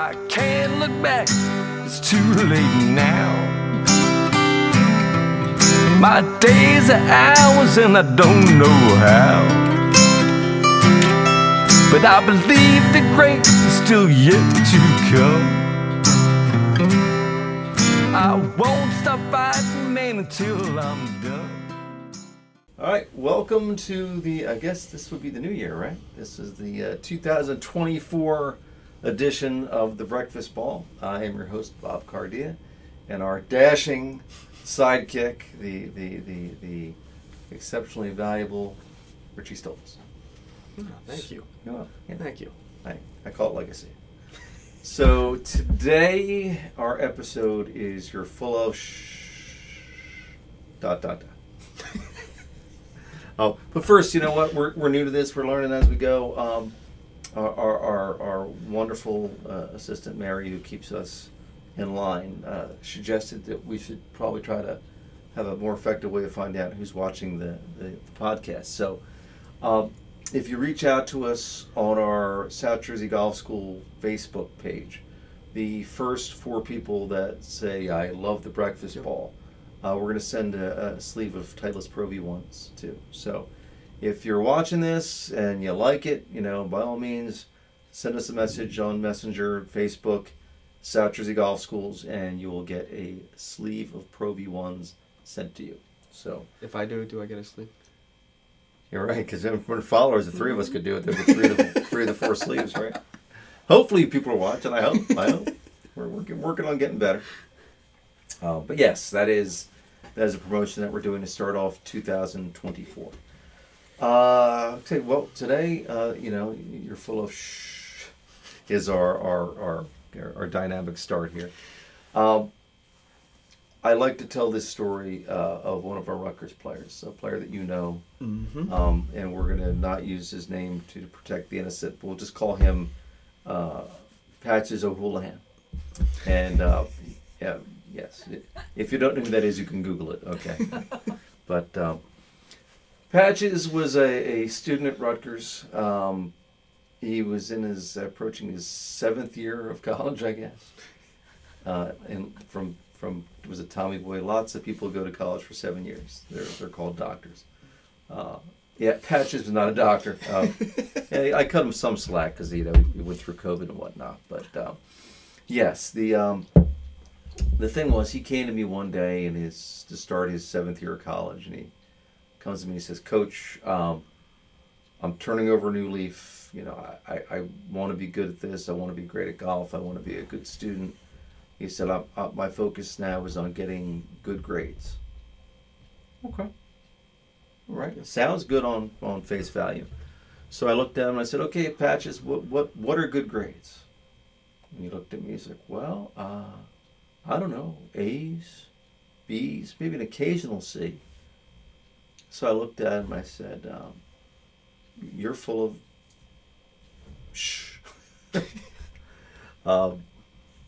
I can't look back, it's too late now. My days are hours and I don't know how, but I believe the great is still yet to come. I won't stop fighting, man, until I'm done. All right, welcome to the, I guess this would be the new year, right? This is the 2024 edition of The Breakfast Ball. I am your host, Bob Cardia, and our dashing sidekick, the exceptionally valuable Richie Stoltz. Oh, thank you. Yeah. Thank you. I call it legacy. So today, our episode is you're full of Oh, but first, you know what? We're new to this. We're learning as we go. Our wonderful assistant Mary, who keeps us in line, suggested that we should probably try to have a more effective way to find out who's watching the podcast. So, if you reach out to us on our South Jersey Golf School Facebook page, the first 4 people that say I love the breakfast ball, we're going to send a sleeve of Titleist Pro V1s too. So if you're watching this and you like it, you know, by all means, send us a message on Messenger, Facebook, South Jersey Golf Schools, and you will get a sleeve of Pro V1s sent to you. So If I do I get a sleeve? you're right, because if we're followers, the 3 of us could do it. There'd be three of the 4 sleeves, right? Hopefully people are watching. I hope. We're working on getting better. But yes, that is a promotion that we're doing to start off 2024. Okay, well, today, you know, you're full of is our dynamic start here. I like to tell this story of one of our Rutgers players, a player that you know, and we're going to not use his name to protect the innocent. We'll just call him Patches O'Houlihan. And yeah. Yes. If you don't know who that is, you can Google it. Okay. But Patches was a student at Rutgers. He was in approaching his 7th year of college, I guess. And from was a Tommy boy. Lots of people go to college for 7 years. They're called doctors. Yeah, Patches was not a doctor. Yeah, I cut him some slack because he went through COVID and whatnot. But yes, the thing was, he came to me one day to start his 7th year of college, and he comes to me and he says, "Coach, I'm turning over a new leaf. You know, I want to be good at this. I want to be great at golf. I want to be a good student." He said, "My focus now is on getting good grades." Okay. All right. Sounds good on face value. So I looked at him and I said, "Okay, Patches, what are good grades?" And he looked at me. He's like, "Well, I don't know, A's, B's, maybe an occasional C." So I looked at him and I said, "You're full of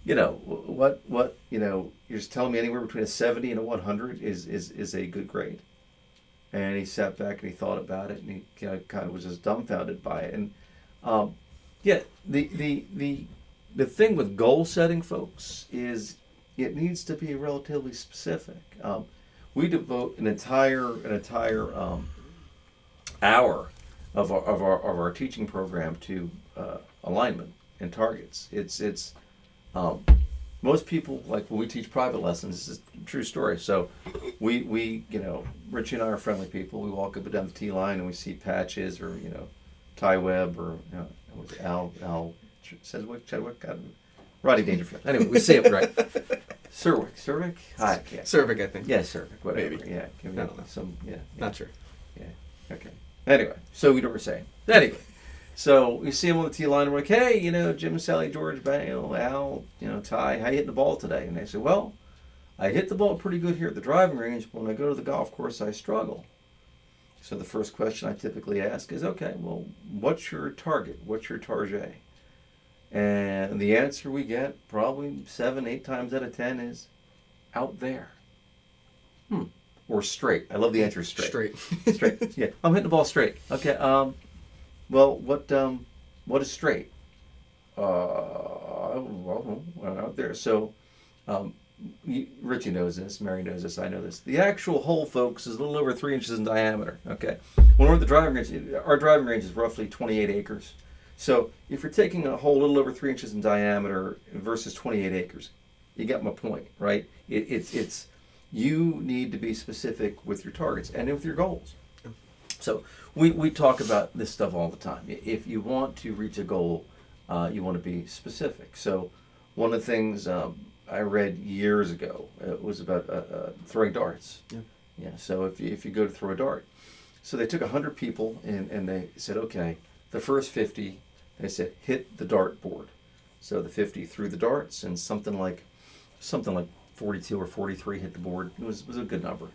you know, what, you know, you're just telling me anywhere between a 70 and a 100 is a good grade." And he sat back and he thought about it, and he kind of was just dumbfounded by it. And yeah, the thing with goal setting, folks, is it needs to be relatively specific. We devote an entire hour of our teaching program to alignment and targets. It's most people, like when we teach private lessons, this is a true story. So we you know, Richie and I are friendly people. We walk up and down the tee line and we see Patches or, you know, Ty Webb or, you know, Al Chadwick, Roddy Dangerfield. Anyway, we say it right. Cervic? Hi, yeah. Cervic, I think. Yeah, Cervic, whatever. Maybe. Yeah, give me I don't know. some, yeah. Not sure. Yeah, okay. Anyway, so we know what we're saying. Anyway, so we see him on the tee line and we're like, "Hey, you know, Jim, Sally, George, Bale, Al, you know, Ty, how you hitting the ball today?" And they say, "Well, I hit the ball pretty good here at the driving range, but when I go to the golf course, I struggle." So the first question I typically ask is, "Okay, well, what's your target? What's your target?" And the answer we get probably 7-8 times out of 10 is out there. Or straight. I love the answer straight. Straight. Yeah, I'm hitting the ball straight. Okay. Well, what is straight? out there. So, Richie knows this, Mary knows this, I know this. The actual hole, folks, is a little over 3 inches in diameter. Okay, when we're at the driving range, our driving range is roughly 28 acres. So, if you're taking a hole a little over 3 inches in diameter versus 28 acres, you get my point, right? It's you need to be specific with your targets and with your goals. So we talk about this stuff all the time. If you want to reach a goal, you want to be specific. So one of the things I read years ago was about throwing darts. Yeah. Yeah. So if you go to throw a dart, so they took 100 people and they said, okay, the first 50, they said hit the dart board. So the 50 threw the darts and something like 42 or 43 hit the board. It was a good number.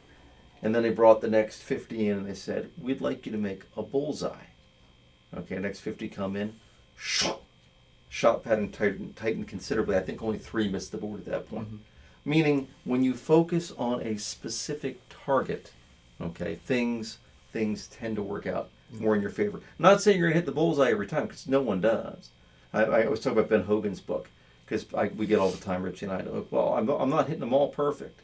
And then they brought the next 50 in and they said, we'd like you to make a bullseye. Okay, next 50 come in. Shot pattern tightened considerably. I think only 3 missed the board at that point. Mm-hmm. Meaning, when you focus on a specific target, okay, things tend to work out more in your favor. Not saying you're going to hit the bullseye every time, because no one does. I always talk about Ben Hogan's book, because we get all the time, Richie and I, well, I'm not hitting them all perfect.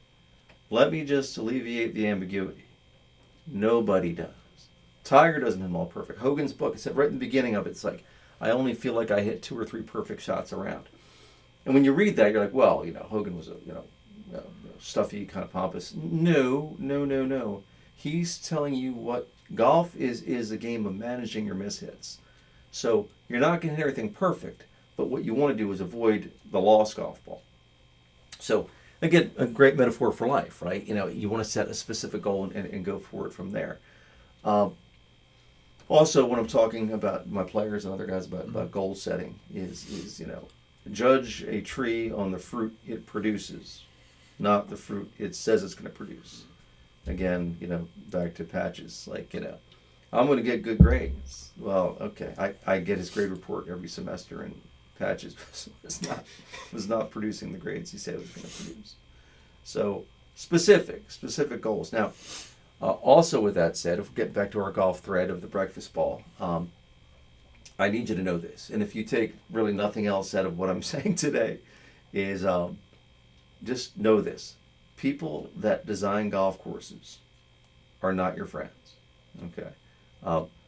Let me just alleviate the ambiguity. Nobody does. Tiger doesn't hit them all perfect. Hogan's book, it said right in the beginning of it, it's like, I only feel like I hit 2 or 3 perfect shots around. And when you read that, you're like, well, Hogan was a, stuffy, kind of pompous. No. He's telling you what golf is a game of managing your mishits. So you're not going to hit everything perfect, but what you want to do is avoid the lost golf ball. So again, a great metaphor for life, right? You want to set a specific goal and go forward from there. Also, when I'm talking about my players and other guys about goal setting is judge a tree on the fruit it produces, not the fruit it says it's going to produce. Again, back to Patches, I'm going to get good grades. Well, okay, I get his grade report every semester, and Patches was not producing the grades he said he was going to produce. So specific goals. Now, also with that said, if we get back to our golf thread of the breakfast ball, I need you to know this. And if you take really nothing else out of what I'm saying today, is just know this. People that design golf courses are not your friends. Okay.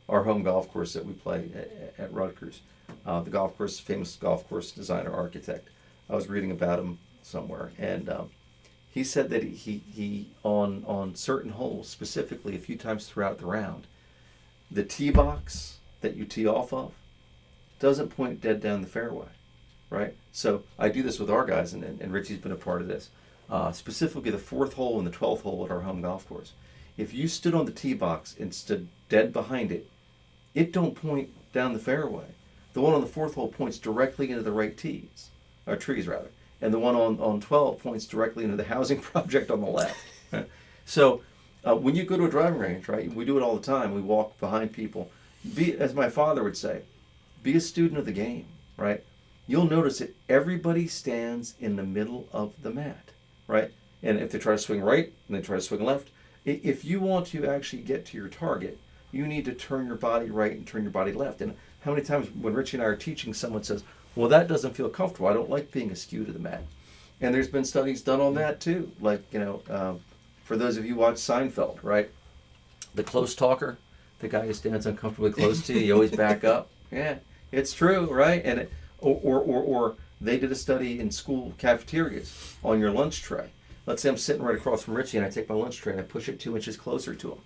Our home golf course that we play at Rutgers, the golf course, famous golf course designer, architect, I was reading about him somewhere, and he said that he on certain holes, specifically a few times throughout the round, the tee box that you tee off of doesn't point dead down the fairway, right? So I do this with our guys, and Richie's been a part of this. Specifically the 4th hole and the 12th hole at our home golf course. If you stood on the tee box and stood dead behind it, it don't point down the fairway. The one on the 4th hole points directly into the right trees, rather. And the one on 12 points directly into the housing project on the left. So when you go to a driving range, right, we do it all the time. We walk behind people. As my father would say, be a student of the game, right? You'll notice that everybody stands in the middle of the mat, right? And if they try to swing right and they try to swing left, if you want to actually get to your target, you need to turn your body right and turn your body left. And how many times when Richie and I are teaching, someone says, well, that doesn't feel comfortable. I don't like being askew to the mat. And there's been studies done on that too. For those of you who watch Seinfeld, right? The close talker, the guy who stands uncomfortably close to you, you always back up. Yeah, it's true, right? And or they did a study in school cafeterias on your lunch tray. Let's say I'm sitting right across from Richie and I take my lunch tray and I push it 2 inches closer to him.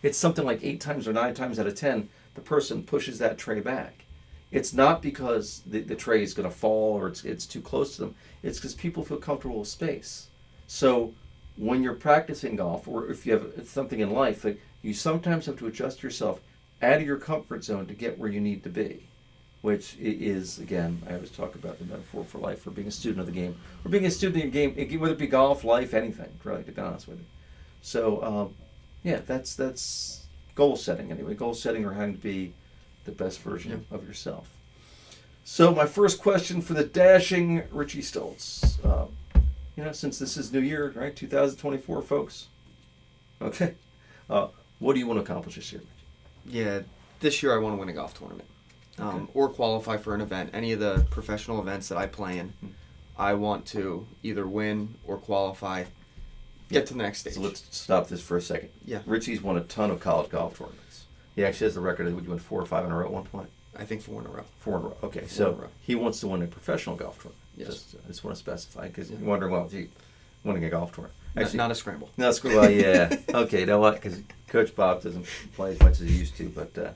It's something like 8 times or 9 times out of 10, the person pushes that tray back. It's not because the tray is going to fall or it's too close to them. It's because people feel comfortable with space. So when you're practicing golf, or if you have something in life, you sometimes have to adjust yourself out of your comfort zone to get where you need to be, which is, again, I always talk about the metaphor for life, for being a student of the game, or being a student of the game, whether it be golf, life, anything, really, to be honest with you. So, that's goal setting anyway. Goal setting or having to be the best version of yourself. So my first question for the dashing Richie Stoltz, since this is New Year, right, 2024, folks. Okay, what do you want to accomplish this year, Richie? Yeah, this year I want to win a golf tournament. Okay. or qualify for an event. Any of the professional events that I play in, I want to either win or qualify, get to the next stage. So let's stop this for a second. Yeah. Richie's won a ton of college golf tournaments. He actually has the record of, would you win 4 or 5 in a row at one point? I think 4 in a row. 4 in a row. Okay, 4 so in a row. he wants to win a professional golf tournament. Yes. I just want to specify because Yeah. you're wondering, well, gee, winning a golf tournament. Actually, Not a scramble. no, it's well, yeah. Okay, you know what? Because Coach Bob doesn't play as much as he used to, but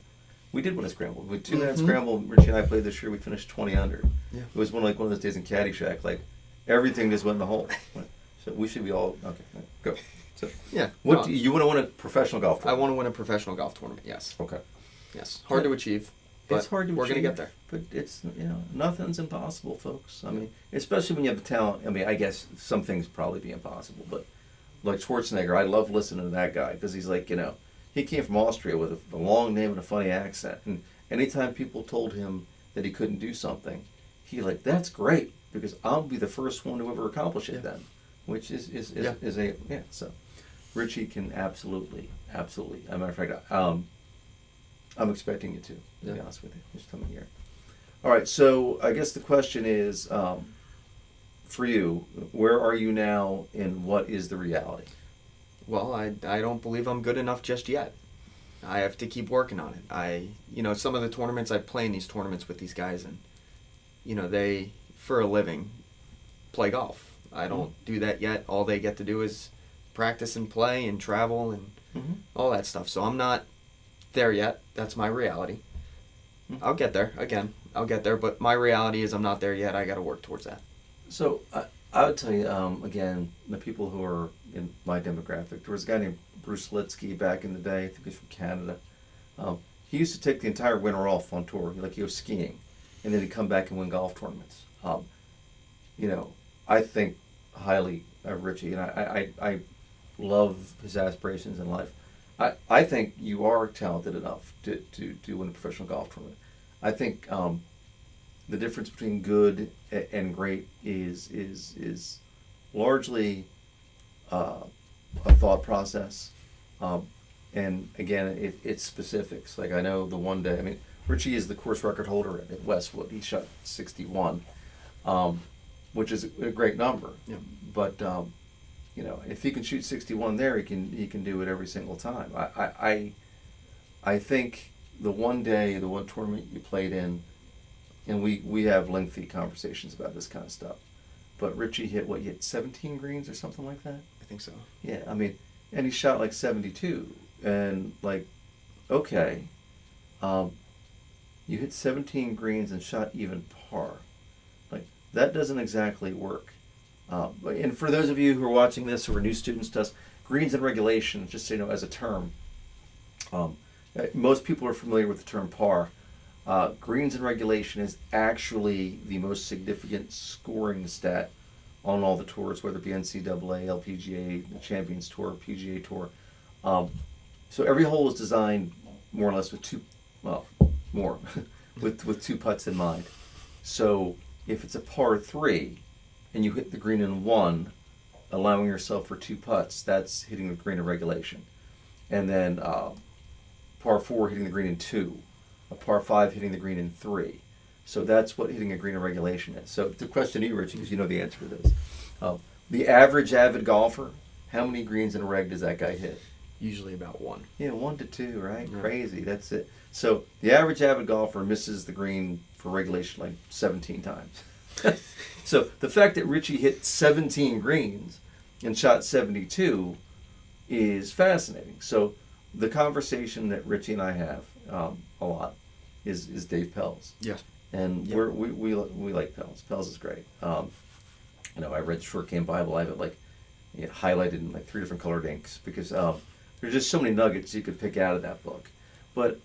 we did win a scramble. With 2-minute Mhm. scramble, Richie and I played this year. We finished 20 under. Yeah. It was one of those days in Caddyshack, like everything just went in the hole. So we should be all okay. Go. So Yeah. what no, do you want to win a professional golf I tournament? want to win a professional golf tournament. Yes. Okay. Yes. Hard to achieve. But It's hard to we're achieve, gonna get there. but it's nothing's impossible, folks. I mean, especially when you have the talent. I mean, I guess some things probably be impossible, but like Schwarzenegger, I love listening to that guy because he's like, he came from Austria with a long name and a funny accent, and anytime people told him that he couldn't do something, he like, that's great because I'll be the first one to ever accomplish it Yeah. then, which is Yeah. So Richie can absolutely. As a matter of fact, I'm expecting you to be Yeah. honest with you, this coming year. All right, so I guess the question is, for you, where are you now and what is the reality? Well, I don't believe I'm good enough just yet. I have to keep working on it. Some of the tournaments I play in these tournaments with these guys, and they for a living play golf. I don't do that yet. All they get to do is practice and play and travel and Mm-hmm. all that stuff. So I'm not there yet. That's my reality. Mhm. I'll get there. Again, I'll get there. But my reality is I'm not there yet. I got to work towards that. So I would tell you, again, the people who are in my demographic, there was a guy named Bruce Litsky back in the day, I think he's from Canada. He used to take the entire winter off on tour, like he was skiing, and then he'd come back and win golf tournaments. I think highly of Richie, and I love his aspirations in life. I think you are talented enough to win a professional golf tournament. I think the difference between good and great is largely a thought process, and again, it's specifics. Like I know the one day, I mean, Richie is the course record holder at Westwood. He shot 61, which is a great number. Yeah. But if he can shoot 61 there, he can do it every single time. I think the one tournament you played in, and we have lengthy conversations about this kind of stuff. But Richie you hit 17 greens or something like that? I think so. Yeah, I mean, and he shot like 72. And like, okay, you hit 17 greens and shot even par. Like, that doesn't exactly work. And for those of you who are watching this who are new students to us, greens and regulation, just so you know, as a term, most people are familiar with the term par. Greens and regulation is actually the most significant scoring stat on all the tours, whether it be NCAA, LPGA, the Champions Tour, PGA Tour. So every hole is designed more or less with with 2 putts in mind. So if it's a par 3 and you hit the green in 1, allowing yourself for 2 putts, that's hitting the green in regulation. And then par 4 hitting the green in 2, a par 5 hitting the green in 3. So that's what hitting a green in regulation is. So the question to you, Richie, because you know the answer to this. The average avid golfer, how many greens in a reg does that guy hit? Usually about 1. Yeah, 1 to 2, right? Yeah. Crazy. That's it. So the average avid golfer misses the green for regulation like 17 times. So the fact that Richie hit 17 greens and shot 72 is fascinating. So the conversation that Richie and I have a lot is Dave Pelz. Yeah. And Yeah. we like Pelz. Pelz is great. I read Short Game Bible. I have it highlighted in like 3 different colored inks because there's just so many nuggets you could pick out of that book. But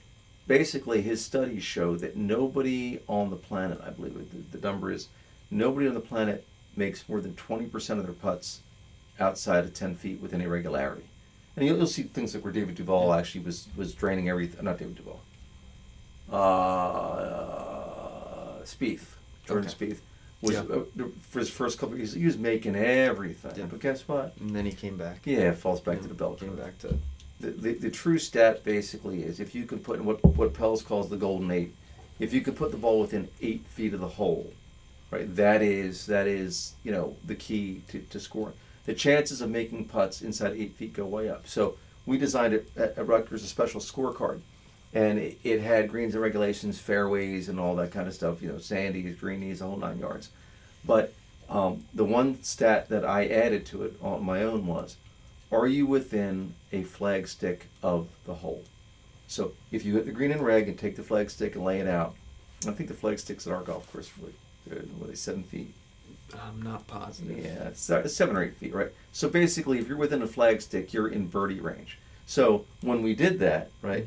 basically, his studies show that nobody on the planet, I believe the number is, nobody on the planet makes more than 20% of their putts outside of 10 feet with any regularity. And you'll see things like where David Duval actually was draining everything. Not David Duval. Spieth. Jordan Okay. Spieth. Was, for his first couple of years, he was making everything. Yeah. But guess what? And then he came back. Yeah, it falls back to the bell Came curve. back to. The true stat basically is if you can put in what Pelz calls the golden 8, if you could put the ball within 8 feet of the hole, right? That is the key to scoring. The chances of making putts inside 8 feet go way up. So we designed it at Rutgers a special scorecard, and it had greens and regulations, fairways, and all that kind of stuff. Sandies, greenies, the whole 9 yards. But the one stat that I added to it on my own was, are you within a flag stick of the hole? So if you hit the green and reg and take the flag stick and lay it out, I think the flag sticks at our golf course were 7 feet. I'm not positive. Yeah, it's 7 or 8 feet, right? So basically, if you're within a flag stick, you're in birdie range. So when we did that, right,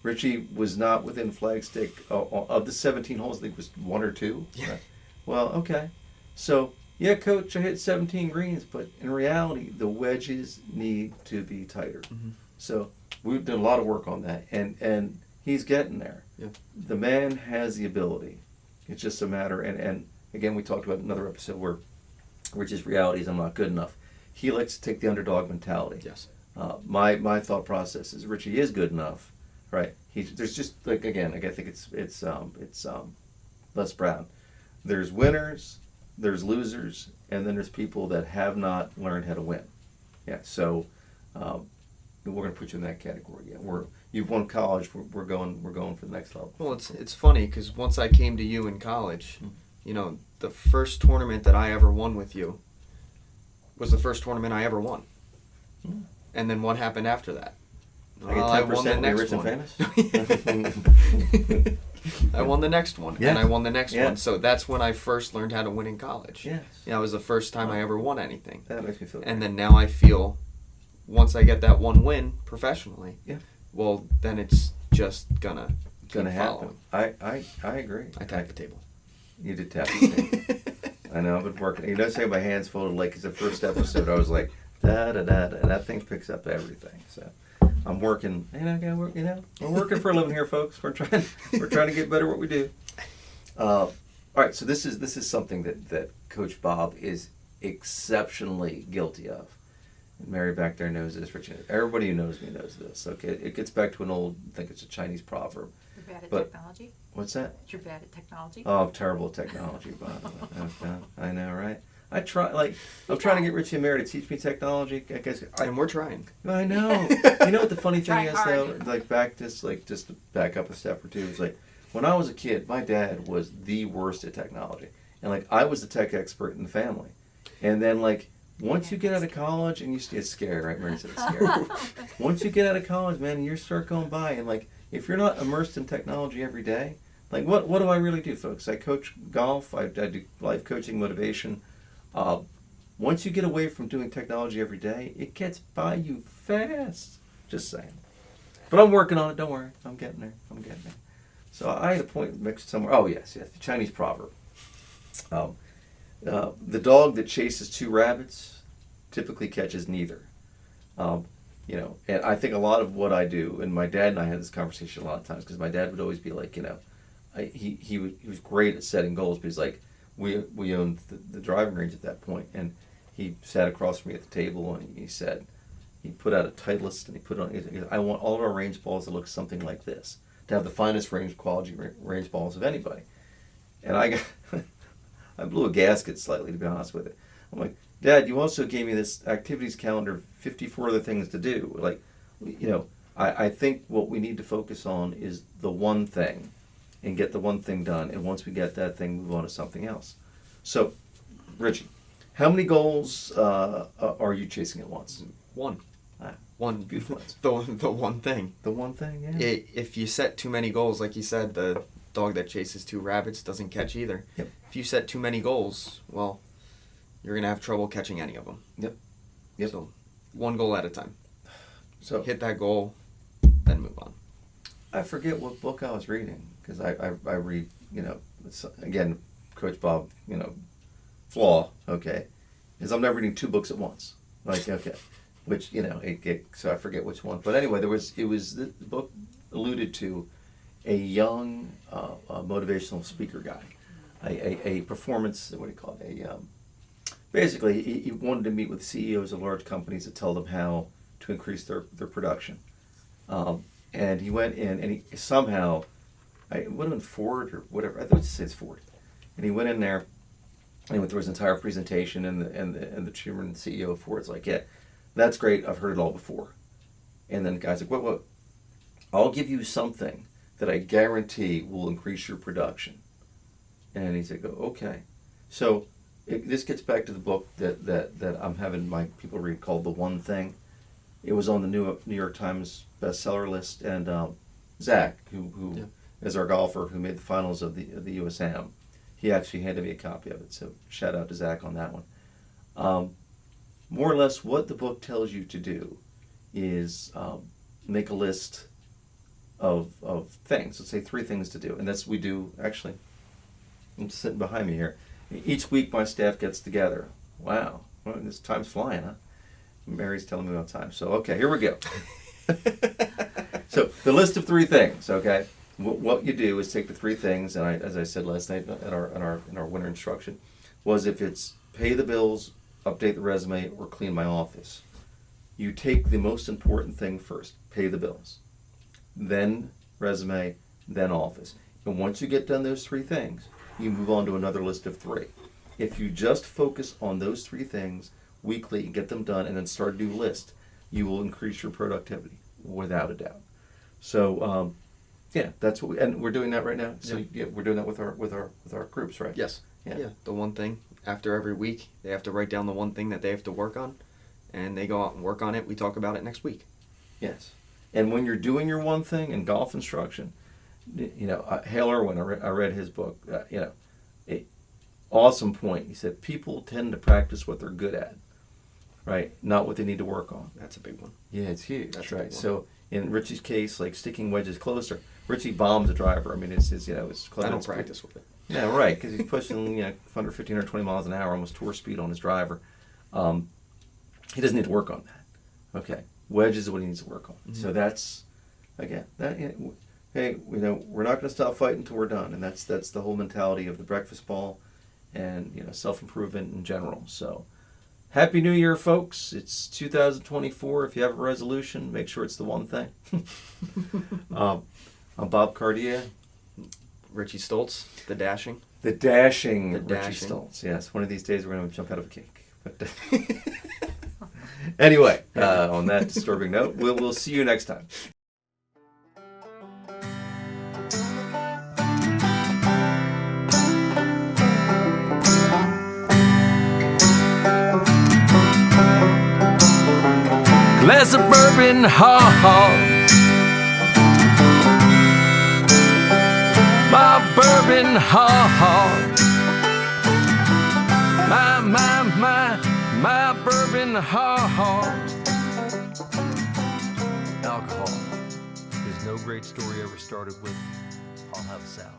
Richie was not within flag stick of the 17 holes. I think it was 1 or 2. Yeah. Right? Well, okay. So yeah, coach, I hit 17 greens, but in reality, the wedges need to be tighter. So we've done a lot of work on that, and he's getting there. Yeah. The man has the ability. It's just a matter, and again, we talked about another episode where Rich's reality is I'm not good enough. He likes to take the underdog mentality. Yes. My thought process is Richie is good enough, right? There's just I think it's Les Brown. There's winners, there's losers, and then there's people that have not learned how to win. Yeah. So we're going to put you in that category. Yeah. You've won college. We're going for the next level. Well, it's funny because once I came to you in college, the first tournament that I ever won with you was the first tournament I ever won. And then what happened after that? I get 10% I won the next rich and one. famous. I won the next one, Yeah. and I won the next Yeah. one. So that's when I first learned how to win in college. Yes. That was the first time I ever won anything. That makes me feel good. And then now I feel, once I get that one win professionally, Yeah. well, then it's just gonna Gonna keep happen. following. I agree. I tapped the table. You did tap the table. I know, I've been working. You notice I have my hands folded like it's the first episode. I was like, da da da, and that thing picks up everything. So I'm working. We're working for a living here, folks. We're trying to get better at what we do. All right, so this is something that Coach Bob is exceptionally guilty of. And Mary back there knows this. Richard, everybody who knows me knows this. Okay, it gets back to an old, I think it's a Chinese proverb. You're bad at But- technology? What's that? You're bad at technology? Oh, I'm terrible at technology, by the way. Okay, I know, right? I try, I'm trying to get Richie and Mary to teach me technology. I guess And we're trying. I know. You know what the funny thing Try is, hard. though? Just to back up a step or two, it's like, when I was a kid, my dad was the worst at technology. And, I was the tech expert in the family. And then, once you get out of college, and you get scared, right? Mary said it's scary. Once you get out of college, man, you start going by, and, if you're not immersed in technology every day, what do I really do, folks? I coach golf. I do life coaching, motivation. Once you get away from doing technology every day, it gets by you fast. Just saying. But I'm working on it. Don't worry. I'm getting there. So I had a point mixed somewhere. Oh, yes. The Chinese proverb. The dog that chases 2 rabbits typically catches neither. And I think a lot of what I do, and my dad and I had this conversation a lot of times, because my dad would always be like, he was great at setting goals, but he's like, we owned the driving range at that point, and he sat across from me at the table, and he said, he put out a Titleist, and he goes, I want all of our range balls to look something like this, to have the finest range quality range balls of anybody. And I blew a gasket slightly, to be honest with it. I'm like, Dad, you also gave me this activities calendar, 54 other things to do. I think what we need to focus on is the one thing, and get the one thing done. And once we get that thing, move on to something else. So, Richie, how many goals are you chasing at once? One. Ah, One. beautiful. The one thing. The one thing, yeah. If you set too many goals, like you said, the dog that chases 2 rabbits doesn't catch either. Yep. If you set too many goals, well, you're going to have trouble catching any of them. Yep. So, one goal at a time. So Hit that goal, then move on. I forget what book I was reading, because I read, again, Coach Bob, flaw, okay, is I'm never reading 2 books at once. Okay, which, so I forget which one. But anyway, the book alluded to a young motivational speaker guy, a performance, what do you call it, basically he wanted to meet with CEOs of large companies to tell them how to increase their production. And he went in, and he somehow it would have been Ford or whatever. I thought it says Ford. And he went in there, and he went through his entire presentation, and the chairman and CEO of Ford's like, yeah, that's great. I've heard it all before. And then the guy's like, what? I'll give you something that I guarantee will increase your production. And he's like, oh, okay. So this gets back to the book that I'm having my people read called The One Thing. It was on the New York Times bestseller list, and Zach, who is our golfer who made the finals of the USAM, he actually handed me a copy of it. So shout out to Zach on that one. More or less, what the book tells you to do is make a list of things. Let's say 3 things to do, and that's we do actually. I'm sitting behind me here. Each week, my staff gets together. Wow, well, this time's flying, huh? Mary's telling me about time. So, okay, here we go. So, the list of 3 things, okay? What you do is take the 3 things, and as I said last night in our winter instruction, was if it's pay the bills, update the resume, or clean my office. You take the most important thing first, pay the bills. Then resume, then office. And once you get done those 3 things, you move on to another list of 3. If you just focus on those 3 things weekly and get them done and then start a new list, you will increase your productivity without a doubt. So that's what we're doing that right now. So we're doing that with our groups, right? Yes. Yeah. The one thing after every week, they have to write down the one thing that they have to work on, and they go out and work on it. We talk about it next week. Yes. And when you're doing your one thing in golf instruction, Hale Irwin, I read his book, awesome point. He said people tend to practice what they're good at, right? Not what they need to work on. That's a big one. Yeah, it's huge. That's right. a big one. So in Richie's case, like sticking wedges closer, Richie bombs a driver. I mean, it's close. I don't practice with it. Yeah, right, because he's pushing 115 or 20 miles an hour, almost tour speed on his driver. He doesn't need to work on that. Okay, wedges is what he needs to work on. Mm-hmm. So that's again that. Hey, we're not going to stop fighting until we're done, and that's the whole mentality of the breakfast ball, and self-improvement in general. So, Happy New Year, folks! It's 2024. If you have a resolution, make sure it's the one thing. I'm Bob Cardia. Richie Stoltz, the dashing. The dashing Richie dashing. Stoltz. Yes, one of these days we're going to jump out of a cake. But anyway, on that disturbing note, we'll see you next time. Glass of bourbon, ha ha. My bourbon, ha ha. My bourbon, ha ha. Alcohol. Because no great story ever started with, I'll have a salad.